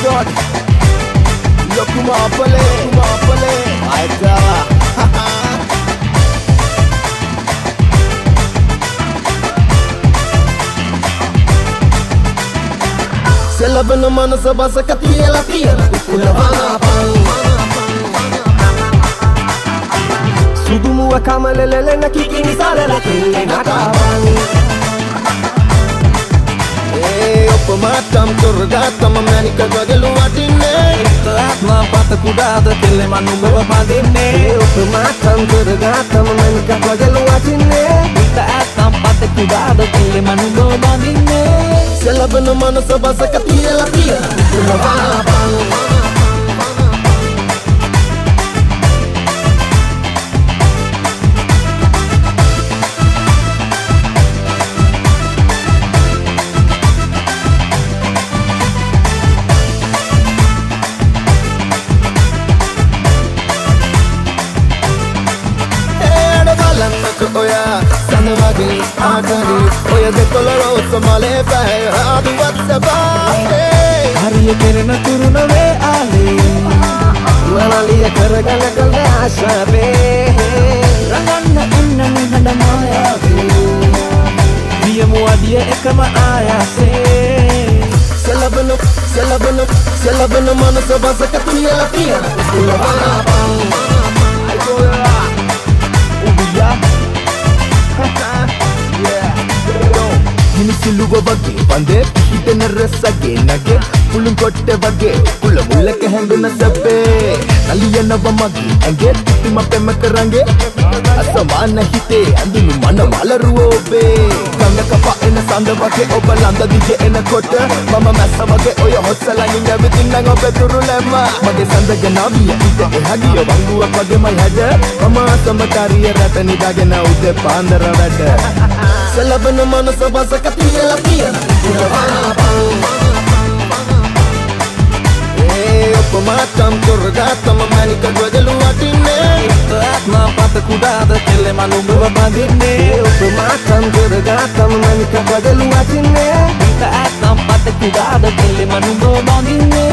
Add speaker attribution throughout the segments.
Speaker 1: God. Lokuma apale, aita. Selabana manasa basa katiyala tiyala kulavana pang. Sudumu akamalele na kikini salala kille nakabang. Opamatam turgatam manika gagalu adinne. Atma pata kudada kille manu bapadinne. Opamatam turgatam manika gagalu adinne. Atma pata kudada kille manu bapadinne. Selabana manasa basa katiyala tiyala kulavana pang. Oya, sanwagi, agari, oya de coloro somale pae, adu WhatsApp. Hariye kerna turuna ve ale, manaliya karagana kalna asha be, ranganna inna ni handa maya be, diya muadiya ekama aya se. Selabano manasa basa katuya latia, kulavana pang. Siluva vage bande idena rasage nage pulun kotte vage kula mullake hanguna sabbe naliyana vamage ange titima pema karange asamana hite andunu mana malaruwo be kanga kapa ena sanda vage obalanda dije ena kotte mama massa vage oya hotsalangi everything nanga beturulema mage sanda ganaviya ite ehagiya vanguwa vage mai hada mama samakariya ratani dagena ude pandara vada Selabana manasa basa katiyala tiyala kulavana pang. Opamatam turgatam manika gagalu adinne. Atma pata kudada kille manu bapadinne. Opamatam turgatam manika gagalu adinne. Atma pata kudada kille manu bapadinne.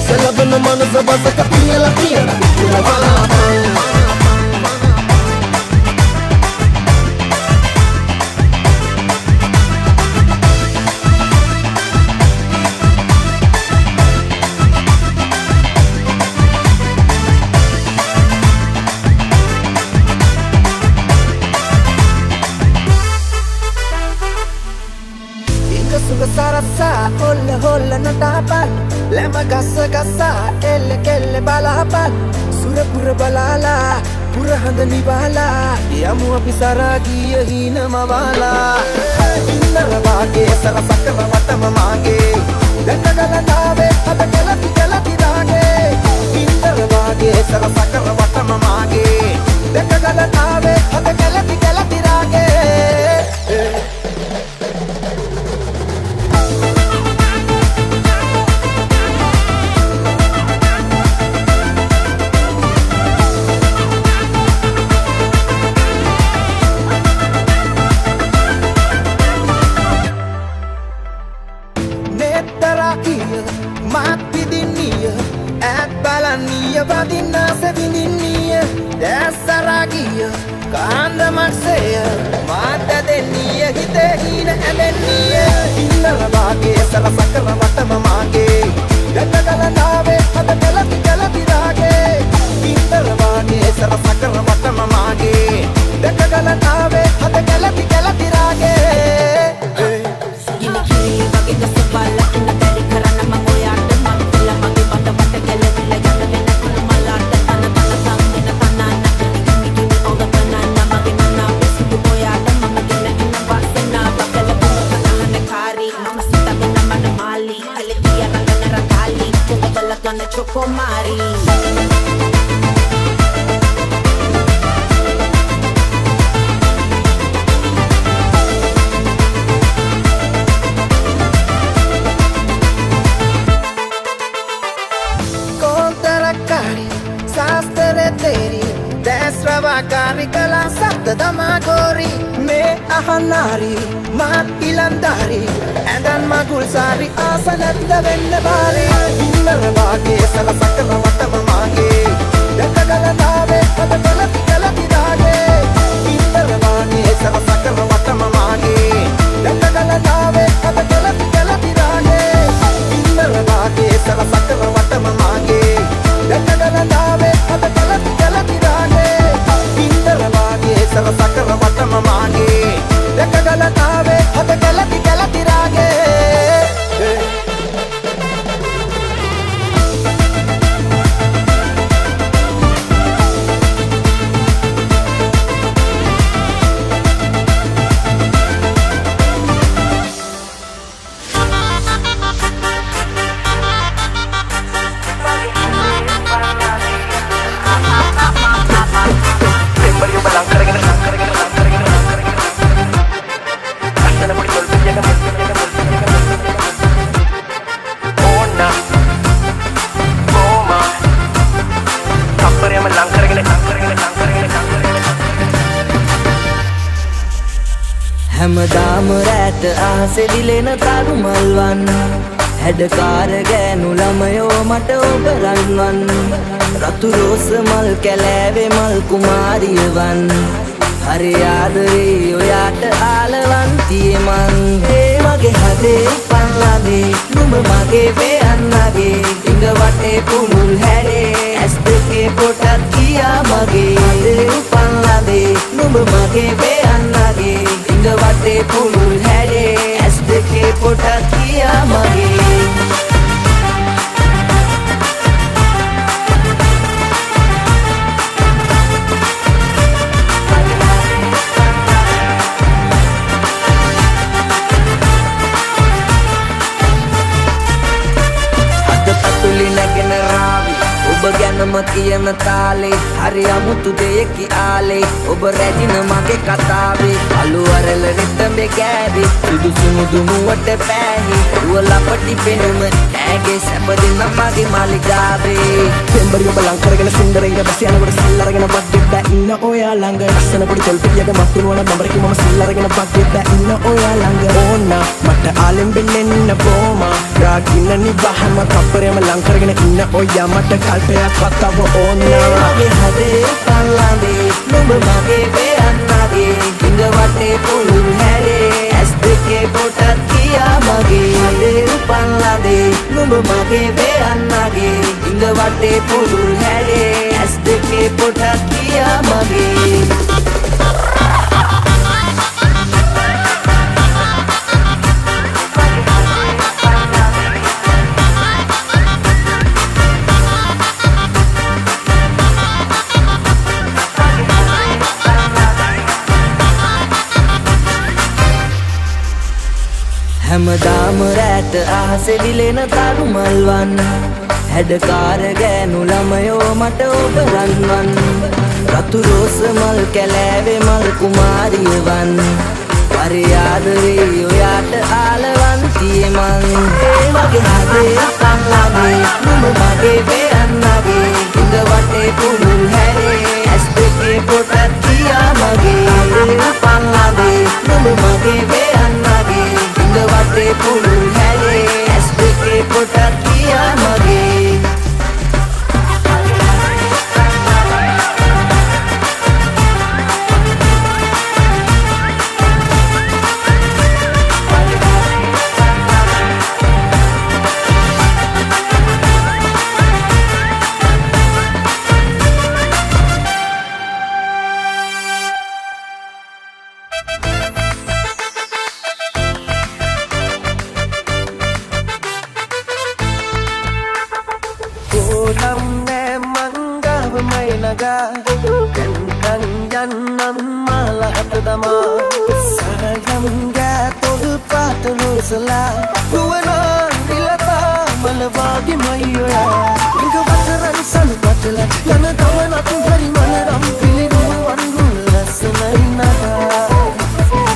Speaker 1: Selabana manasa basa katiyala tiyala kulavana pang. Suga sarasa, holla natapan. Lema gasa, elle balapan. Sura pura balala, pura handani bala. Yamu apisara kiya hina mawala. Indara vage, sarasakara vatama mange. Gandagala nave, hata galati rage. Indara vage, sarasakara vatama mange. Gandagala nave, hata galati rage. Mati dinniya, at balaniya, vadinna se vidinniya, dasaragiya, kanda makseya, mata denniya, hite hina elenniya, indara vage, sarasakara vatama mange, gandagala nave, hata galati rage, indara vage, sarasakara vatama mange, gandagala nave, hata galati rage. Chokomari Kontarakari sastere teri desravakari kala saptadamagori me ahanari mat ilandari and then magul sari asananda venne bari ඉන්දර වාගේ සලසකන වටම මාගේ දැකගල නාවේ පද කලති කලති රාගේ ඉන්දර වාගේ සලසකන වටම මාගේ දැකගල නාවේ පද කලති කලති රාගේ ඉන්දර වාගේ සලසකන වටම මාගේ දැකගල නාවේ පද කලති කලති රාගේ ඉන්දර වාගේ සලසකන වටම මාගේ දැකගල නාවේ පද කලති කලති රාගේ
Speaker 2: හැමදාම රැට ආසෙ දිලෙන තරු මල්වන් හැඩකාර ගෑනු ළමයෝ මට ඔබ රන්වන් රතු රෝස මල් කැලෑවේ මල් කුමාරියවන් හරි ආදරේ ඔයාට ආලවන්තිය මං ඒ මගේ හදේ පල්ලාවේ නුඹ මගේ වෙයන්නගේ ඉඟ වටේ පුමුල් හැඩේ ඇස් දෙකේ පොටක් කියා මගේ හදේ පල්ලාවේ නුඹ මගේ වෙයන්නගේ ඉඟ වටේ පුමුල් හැඩේ ඇස් දෙකේ පොටක් කියා මගේ ඔබ ගැනම කියන තාලේ හරි අමුතු දෙයකි ආලේ ඔබ රැදින මගේ කතාවේ අලු අරල රිට්ටඹේ කෑවේ සුදු සුමුදු මුවට පෑහි උවලපටි පෙනුම ඇගේ සැපදින මගේ මාලිගාවේ
Speaker 1: පෙම්බරි ඔබ ලං කරගෙන සුන්දර ඉර බැස යනකොට සිල් අරගෙන බග්ගෙද්දා ඉන්න ඔයා ළඟ ලස්සන පොඩි තොල් පිටියක මත්තු නොවන බඹරකි මම සිල් අරගෙන බග්ගෙද්දා ඉන්න ඔයා ළඟ ඕන මට ආලෙන් බෙල්ලෙන්න බෝමා රාගින්න නිවහම කප්පරේම ලං කරගෙන ඉන්න ඔයා මට කල්පයක් වත්තව ඕන
Speaker 2: මගේ හදේ පල්ලාවේ නුඹ මගේ වෙයන්නගේ ඉඟ වටේ පුළුල් හැරේ ඇස් දෙකේ පොටක් කියා මගේ හදේ පල්ලාවේ නුඹ මගේ වෙයන්නගේ ඉඟ වටේ පුළුල් හැරේ ඇස් දෙකේ පොටක් කියා මගේ හැමදාම රැට ආසෙ දිලෙන තරු මල්වන් හැඩකාර ගෑනු ළමයෝ මට ඔබ රන්වන් රතු රෝස මල් කැලෑවේ මල් කුමාරියවන් හරි ආදරේ ඔයාට ආලවන්තිය මං ඒ වගේ හදේ පල්ලාවේ නුඹ මගේ වෙයන්නගේ ඉඟ වටේ පුළුල් හැරේ ඇස් දෙකේ පොටක් කියා මගේ පල්ලාවේ නුඹ මගේ වෙයන්නගේ ඉඟ වටේ පුළුල් හැරේ ඇස් දෙකේ පොටක් කියා මගේ
Speaker 1: Kentang jannan malah terdama Sayang gatul patulu selah Buana dilata malawagi mayoya Hingga bataran sanu batala Yana taman aku dari mana rampili ruan gula senai nada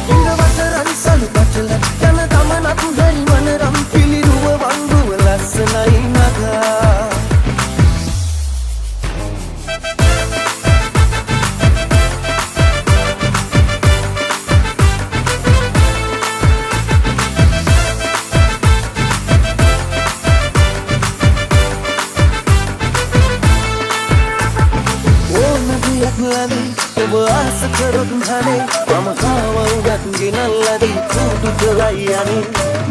Speaker 1: Hingga bataran sanu batala Yana taman aku dari mana rampili ruan gula senai nada
Speaker 2: ලැබි ඔබ ආස කරොත් හනේ මම කාවුගත් ගෙනල්ලාදි කුඩු දලයි යන්නේ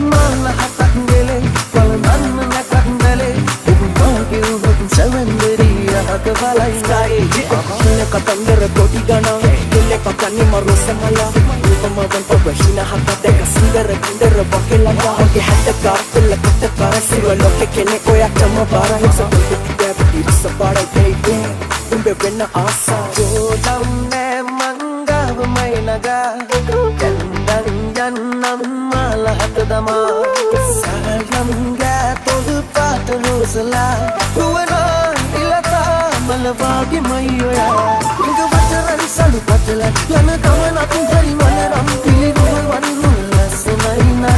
Speaker 2: මල හතක් ගෙලේ බලන්න නැකත් නැලේ ඔබ මාගේ උහුත් සැවැන්දරිය හත බලයි ස්කායේ අහන්න කතන්දර කොටි ගණන් එල්ලේ පකන්නේ මරොසමලා උපමවන් පබහින හත දෙක සුන්දර කින්දර බකෙලා ඔගේ හැට කාර්තල කට කරසිව ලෝකෙ කෙනෙක් ඔයටම බාරයි It's a part of baby Umbe wenna asa Jolam ne mangav mainaga Jandan jannam malahat dama Salam ga todu patru sala Duwana ilata malawagi mayoya Inga vacharan salu patla Yana kamana tundari malaram Pili duwan wanula sunaina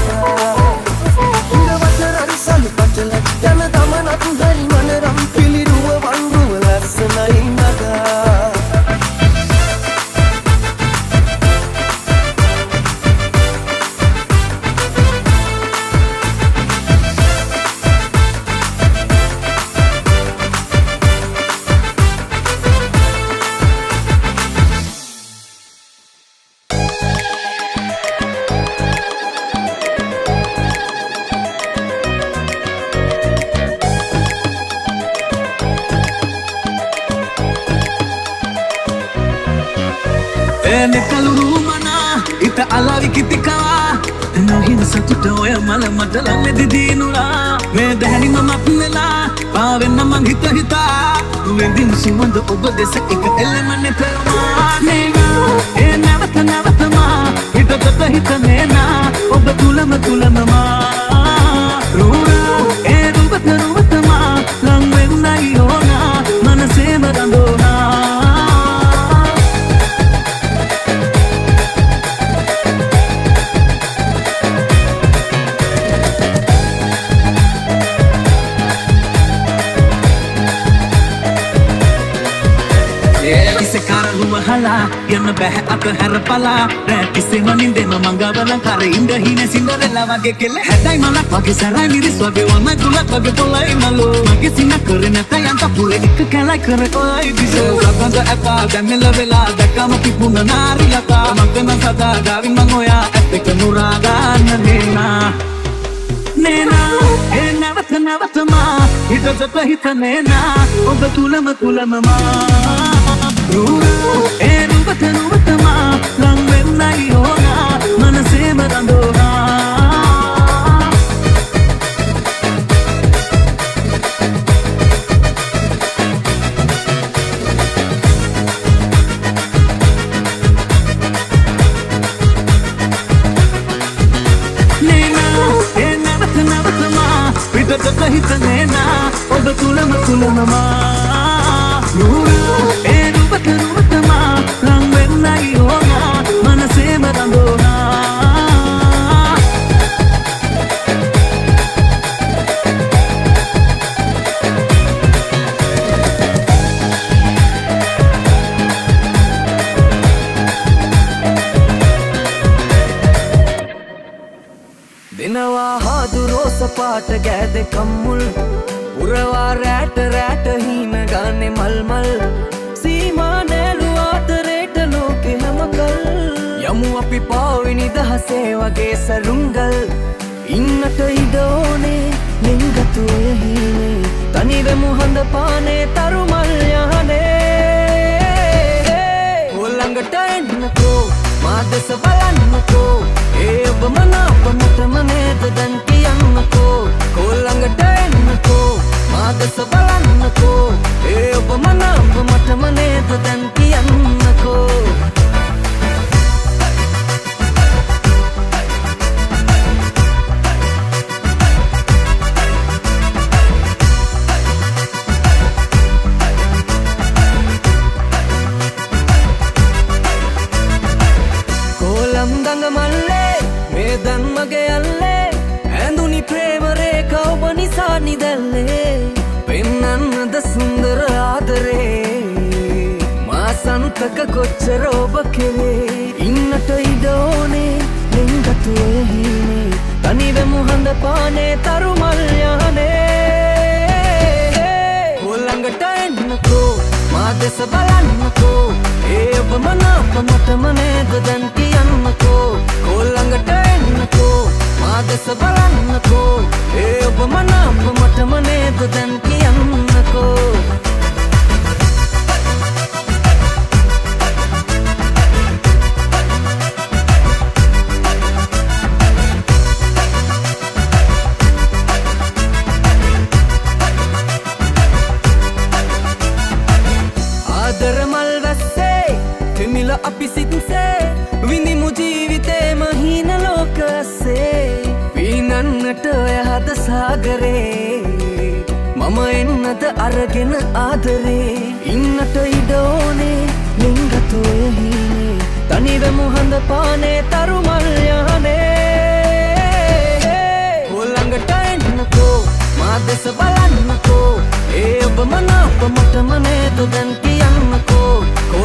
Speaker 2: Inga vacharan salu patla Yana kamana tundari malaram Pili duwan wanula sunaina
Speaker 3: Kaluru mana ita alavi kitika nahin satuta oya mala matala me didinula me dehani mama apnela pavenna mang hita hita vendin sumand oba desa ek elemane perma nena e navatha ma hita tata hita nena oba tulama ma rura e ruvat ma lang venna iona manase marandona Hala yanna beh ata harpala re kisse maninde mangavana kare inda hine cinderella wage kelle hadai malak wage sarai miris wage wama tulak wage polai malo mage sina kare nata yanta pure ek kalai kare oi biso saganda apa ganela vela dakama pipuna nari lata magana sada gavin mangoya etek nuraga nena nena e navatha ma hita jata hita nena oba tulama ma e ruvat ma lang venna iona manase marandona nena e navatha ma pita jata hita nena oba tulama ma e ruvat ma lang venna iona manase marandona
Speaker 2: දෙනවා හාදුරෝ සපාට ගෑද කම්මුල් පුරවා රෑට හීන ගානේ මල්මල් සීමා නෑලු ආතරේට ලෝකෙ හැමකල් යමු අපි පාවෙනි දහසේ වගේ සරුංගල් ඉන්නට ඉඩ ඕනේ ලිංගතු ඔය හීනේ තනිවෙමු හඳ පානේ තරුමල් යහනේ ඕලඟට එන්නකෝ මා දෙස බලන්නකෝ ඒ ඔබ මනාප මටම නේද දැන් කියන්නකෝ ඕලඟට එන්නකෝ මා දෙස බලන්නකෝ ඒ ඔබ මනාප මටම නේද දැන් කියන්නකෝ ගඟ මල්ලේ මේ දන් මගේ අල්ලේ ඇඳුනි ප්‍රේම රේඛා ඔබ නිසා නිදැල්ලේ පෙන්නන්නද සුන්දර ආදරේ මා සන්තක කොච්චර ඔබ කෙරේ ඉන්නට ඉඩ ඕනේ ලිංගතු ඔය හීනේ තනිවෙමු හඳ පානේ තරුමල් යහනේ ඕලඟට එන්නකෝ මා දෙස බලන්නකෝ එන්නද අරගෙන ආදරේ ඉන්නට ඉඩ ඕනේ ලිංගතෝය හීනේ තනිවෙමු හඳ පානේ තරුමල් යහනේ ළඟට එන්නකෝ මා දෙස බලන්නකෝ ඒ ඔබ මනාප මටම නේද දැන් කියන්නකෝ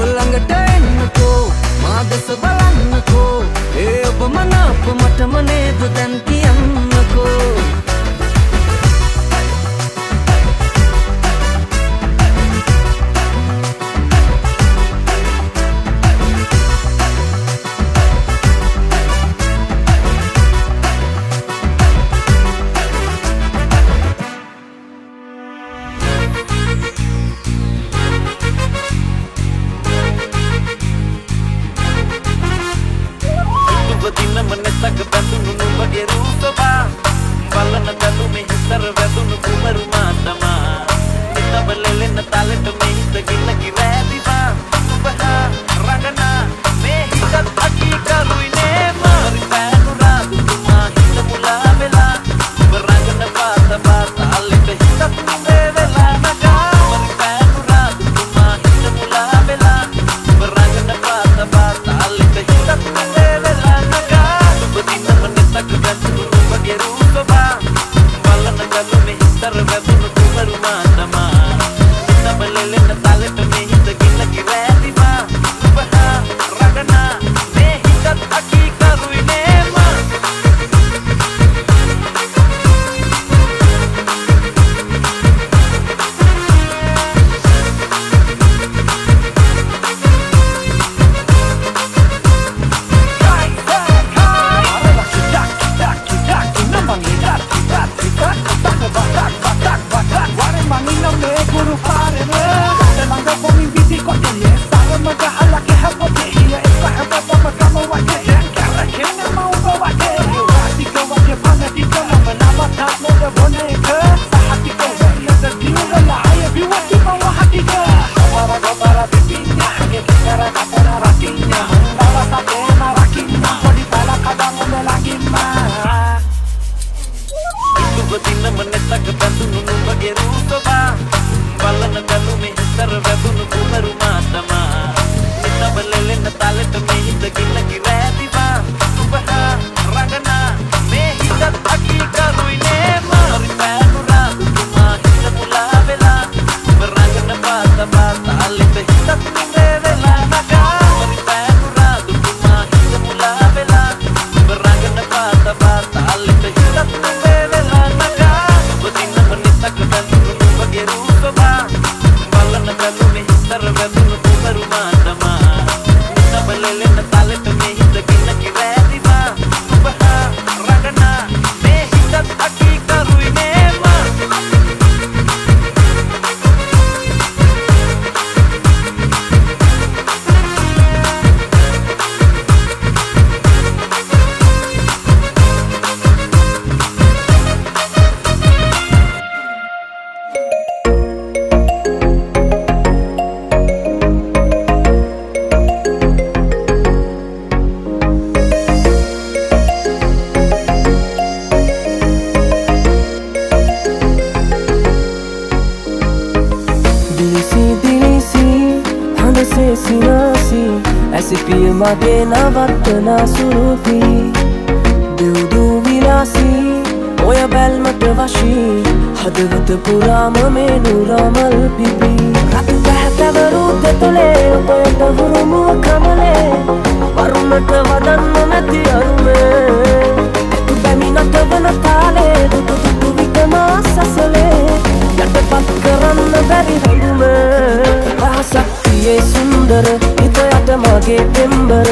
Speaker 2: ළඟට එන්නකෝ මා දෙස බලන්නකෝ ඒ ඔබ මනාප මටම නේද දැන් කියන්නකෝ
Speaker 4: මගේ නවත්තනා සුරුපී දෙව්දු විලාසී ඔය බැල්මට වශී හදවත පුරාම මේ නුරමල් පිපි රතු පැහැතවරු දෙතොලේ ඔබට හුරුමුව කමලේ වරුණට වදන්න නැති අරුමේ එතු පැමිණට වන තාලේ දුටු දුටු විකමා සසලේ යටපත් කරන්න බැරි හඳුමේ රහසක් තියේ සුන්දර හිතයට මගේ පෙම්බර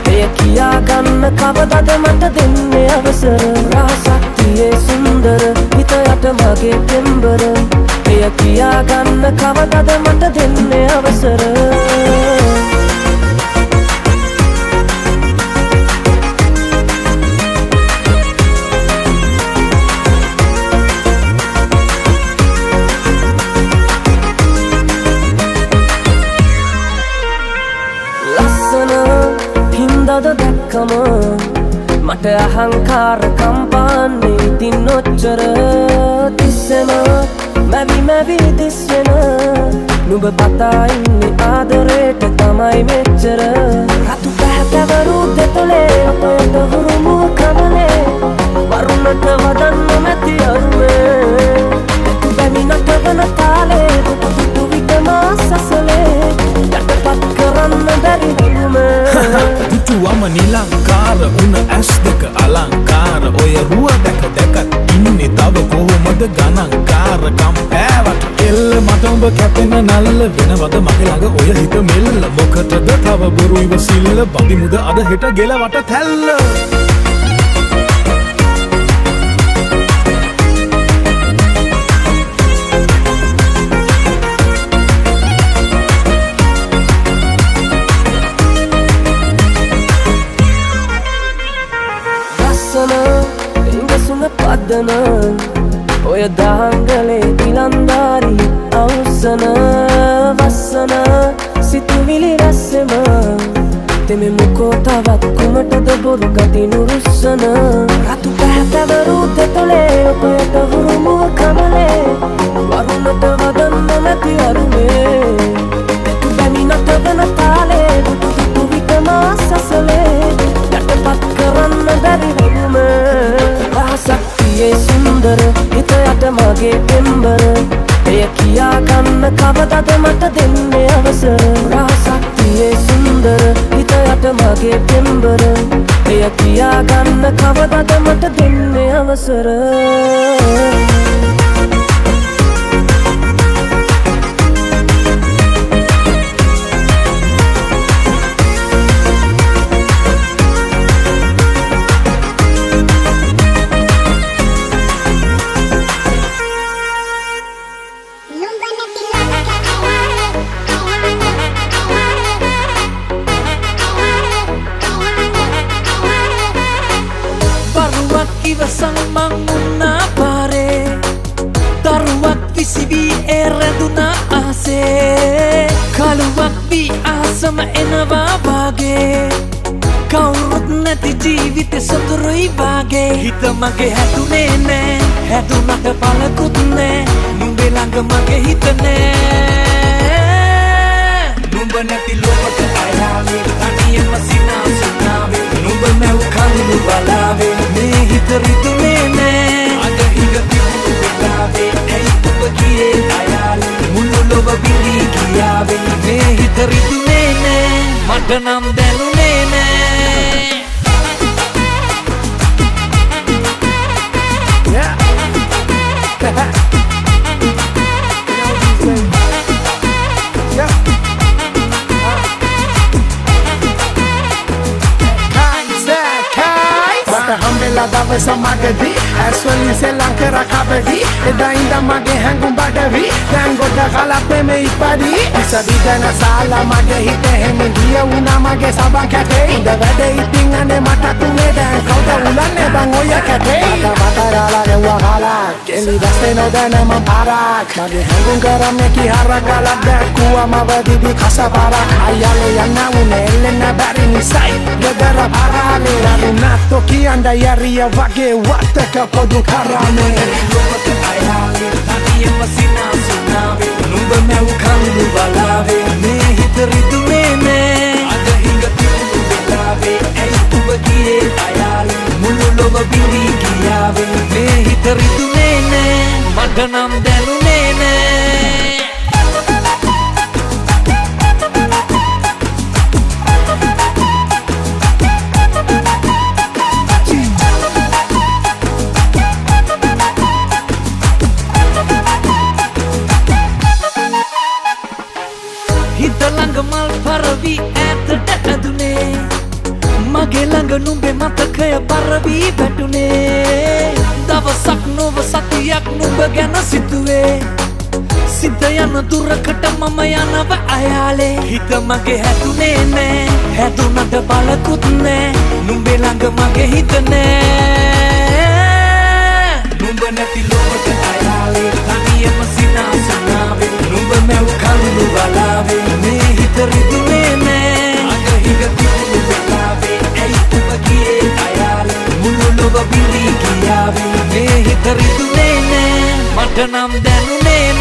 Speaker 4: එය කියා ගන්න කවදද මට දෙන්නේ අවසර රහසක් තියේ සුන්දර හිතයට මගේ පෙම්බර එය කියා ගන්න කවදද මට දෙන්නේ අවසර මට අහංකාර කම්පාන්නේ ඉතින් ඔච්චර තිස්සෙම මැවි දිස්වෙන නුඹ පතා ඉන්නේ ආදරේට තමයි මෙච්චර රතු පැහැතවරු දෙතොලේ ඔතොයට හුරුමු කමලේ වරුණට වදන්න මැති අරුවේ බැමිනට වන තාලේ දුටු විටම සසලේ යටපත් කරන්න බැරි වුමේ
Speaker 5: දුටුවම නිලංකාර උන ඇස් දෙක අලංකාර ඔය රුව දැක දැකත් ඉන්නේ තව කොහොමද ගණන්කාරකම් පෑවට එල්ල මට උඹ කැපෙන නල්ල වෙනවද මගේ ළඟ ඔය හිත මෙල්ල මොකටද තව බොරු ඉවසිල්ල බඳිමුද අද හෙට ගෙලවට තැල්ල
Speaker 4: පදන ඔය දාංගලේ ඉලන්දාරි අවසන වස්සන සිතුවිලි රැස්සෙම තෙමෙ මුකෝ තවත් කුමටද බොරු ගතිනු රුස්සන රතු පැහැතවරු දෙතොලේ ඔපයට හුරුමුව කමලේ වරුණට වදන්න නැති අරුමේ බැමිනට වන තාලේ දුටු විටම සසලේ යටපත් කරන්න බැරි වුමේ රහසක්තියේ සුන්දර හිත යට මගේ පෙම්බර එය කියා ගන්න කවදද මට දෙන්නේ අවසර රහසක්තියේ සුන්දර හිත යට මගේ පෙම්බර එය කියා ගන්න කවදද මට දෙන්නේ අවසර
Speaker 3: ඉවසන් මං උන්නා පාරේ දරුවක් විසිවී එරැදුනා ආසේ කළුවක් වී ආසම එනවා වාගේ කවුරුත් නැති ජීවිතෙ සතුරුයි වාගේ හිත මගේ හැදුනේ නෑ හැදුනට පලකුත් නෑ නුඹේ ළඟ මගේ හිත නෑ නුඹ නැති ලෝකෙට අයාවේ තනියම සිනාසුනාවේ නුඹ මැව් කඳුළු බලාවේ මේ හිත රිදුනේ නෑ අද හිඟ තිබුණු වෙලාවේ ඇයි ඔබ ගියේ අයාලේ මුළු ලොව බිලී ගියාවේ මේ හිත රිදුනේ නෑ මට නම් දැනුනේ නෑ
Speaker 6: දවස මගදී ඇස්වලින් සෙල්ලම් කර කබඩි එදා ඉඳන් මගේ හැඟුම් බඩවි දැන් ගොඩ කලපෙම ඉපදි ඉසබිදන සාලා මගේ හිත හැමෙන් ගිය වුණා මගේ සබන් කැටේ ඉඳ වැඩ ඉතින් අනේ මට තුනේ දැන් කවුද උලන්නේ බං ඔය කැටේ මතරාලා නෙවුවා කාලා කෙලි දැස්සේ නොදැන මම පාරක් මගේ හැඟුම් කරන්නේ කිහරකලක් දැක්කුවා මව දිදි කසපාරක් අයියාලේ යන්න උනේ එල්ලෙන්න බැරි නිසයි ගෙදර පාරාලේ අරුණාතෝ කියන්න යරිය වගේ වත්තක පොදු කරන්නේ
Speaker 3: ලෝකෙට අයාවේ තනියම සිනාසුනාවේ නුඹ මැව් කඳුළු බලාවේ මේ හිත රිදුනේ නෑ අද හිඟ තිබුණු වෙලාවේ ඇයි ඔබ ගියේ අයාලේ මුළු ලොව බිලී ගියාවේ මේ හිත රිදුනේ නෑ මට නම් දැනුනේ නෑ මල් පරවී ඇතට ඇදුනේ මගේ ළඟ නුඹේ මතකය පරවී වැටුනේ දවසක් නොව සතියක් නුඹ ගැන සිතුවේ සිත යන දුරකට මම යනව අයාලේ හිත මගේ හැදුනේ නෑ හැදුනට බලකුත් නෑ නුඹේ ළඟ මගේ හිත නෑ නුඹ නැති ලෝකෙට අයාලේ තනියම සිනාසුනාවේ නුඹ මැව් කඳුළු බලාවේ මේ හිත රිදුනේ නෑ අද හිඟ තිබුණු වෙලාවේ ඇයි ඔබ ගියේ අයාලේ මුළු ලොව බිලී ගියාවේ මේ හිත රිදුනේ නෑ මට නම් දැනුනේ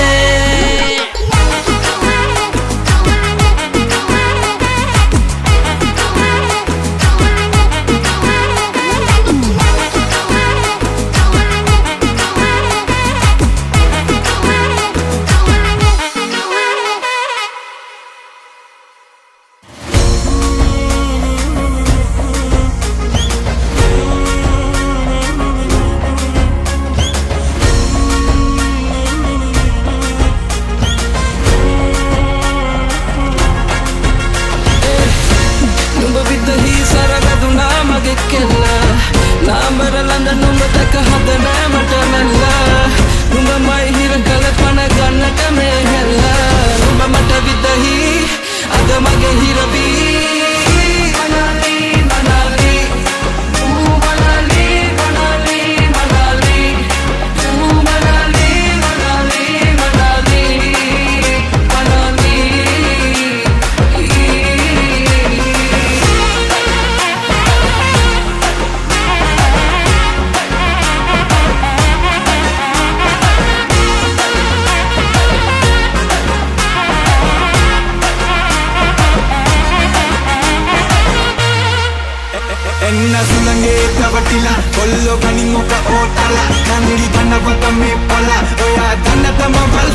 Speaker 5: ඔන්න සුළඟේ තවටිලා කොල්ලෝ කනින් ඔක ඕටලා කන්දි කනවක මේ පලා ඔයා දන්න තම වල්